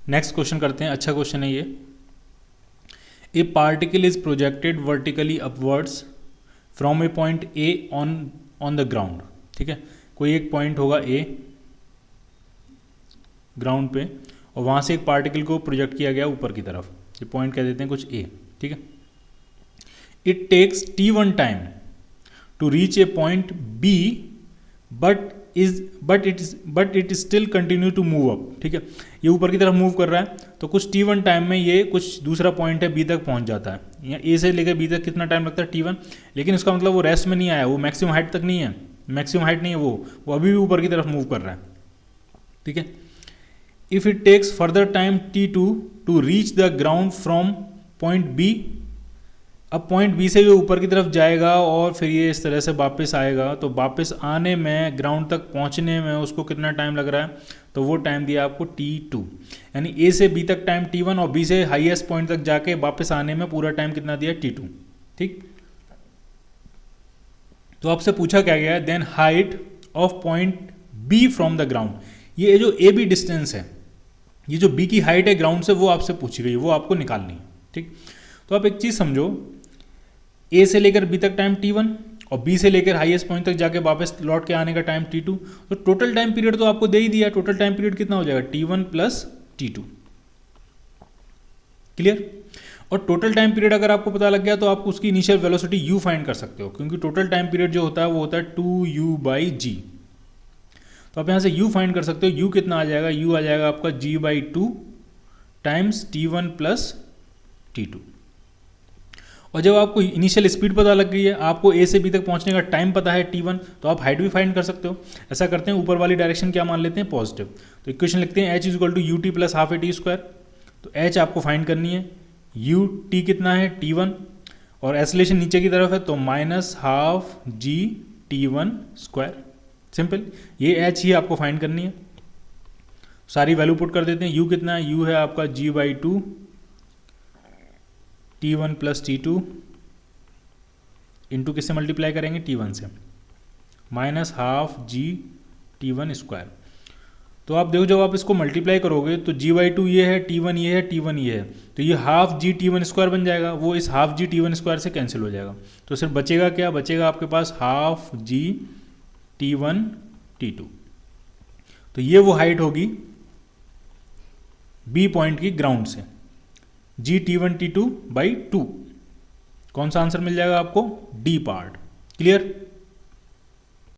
Next question करते हैं, अच्छा क्वेश्चन है ये। ए particle is projected vertically upwards from A point A on the ground. ठीक है, कोई एक पॉइंट होगा ए ग्राउंड पे, और वहाँ से एक पार्टिकल को प्रोजेक्ट किया गया ऊपर की तरफ, ये पॉइंट कह देते हैं कुछ ए। ठीक है, it takes t1 time to reach a point B but it still continue to move up. ठीक है, ये ऊपर की तरफ मूव कर रहा है, तो कुछ t1 टाइम में ये कुछ दूसरा पॉइंट है b तक पहुंच जाता है। यहाँ a से लेकर b तक कितना टाइम लगता है t1, लेकिन इसका मतलब वो रेस्ट में नहीं आया, वो मैक्सिमम हाइट तक नहीं है, मैक्सिमम हाइट नहीं है, वो अभी भी ऊपर की तरफ मूव कर रहा है। ठीक है, if it takes further time t2 to reach the ground from point B, अब पॉइंट बी से ये ऊपर की तरफ जाएगा और फिर ये इस तरह से वापस आएगा, तो वापस आने में ग्राउंड तक पहुंचने में उसको कितना टाइम लग रहा है, तो वो टाइम दिया आपको t2। यानी ए से बी तक टाइम t1 और बी से हाईएस्ट पॉइंट तक जाके वापस आने में पूरा टाइम कितना दिया, t2। ठीक, तो आपसे पूछा क्या गया है, then height of point B from the ground. ये जो ए बी डिस्टेंस है, ये जो बी की हाइट है ग्राउंड से, वो आपसे पूछी गई, वो आपको निकालनी है। ठीक, तो आप एक चीज़ समझो, ए से लेकर बी तक टाइम t1 और बी से लेकर हाईएस्ट पॉइंट तक जाके वापस लौट के आने का टाइम t2, तो टोटल टाइम पीरियड तो आपको दे ही दिया, टोटल टाइम पीरियड कितना हो जाएगा, t1 प्लस t2। क्लियर? और टोटल टाइम पीरियड अगर आपको पता लग गया तो आप उसकी इनिशियल वेलोसिटी u फाइंड कर सकते हो, क्योंकि टोटल टाइम पीरियड जो होता है वो होता है 2u/g। तो आप यहाँ से u फाइंड कर सकते हो, u कितना आ जाएगा, u आ जाएगा आपका g/2 times t1 plus t2। और जब आपको इनिशियल स्पीड पता लग गई है, आपको ए से बी तक पहुंचने का टाइम पता है t1, तो आप हाइट भी फाइंड कर सकते हो। ऐसा करते हैं, ऊपर वाली डायरेक्शन क्या मान लेते हैं, पॉजिटिव। तो इक्वेशन लिखते हैं h = ut + ½ at²। तो h आपको फाइंड करनी है, ut कितना है t1, और एसलेशन नीचे की तरफ है तो -½ g t1²। सिंपल, ये h ही आपको फाइंड करनी है। सारी वैल्यू पुट कर देते हैं, u कितना है, u है आपका g/2 t1 plus t2 into किससे मल्टीप्लाई करेंगे, t1 से, -½ g t1²। तो आप देखो, जब आप इसको मल्टीप्लाई करोगे तो g/2 ये है, t1 ये है, t1 ये है, तो ये ½ g t1² बन जाएगा, वो इस ½ g t1² से कैंसिल हो जाएगा। तो सिर्फ बचेगा क्या, बचेगा आपके पास ½ g t1 t2। तो ये वो हाइट होगी बी पॉइंट की ग्राउंड से, g t1 t2/2। कौन सा आंसर मिल जाएगा आपको, डी पार्ट। क्लियर?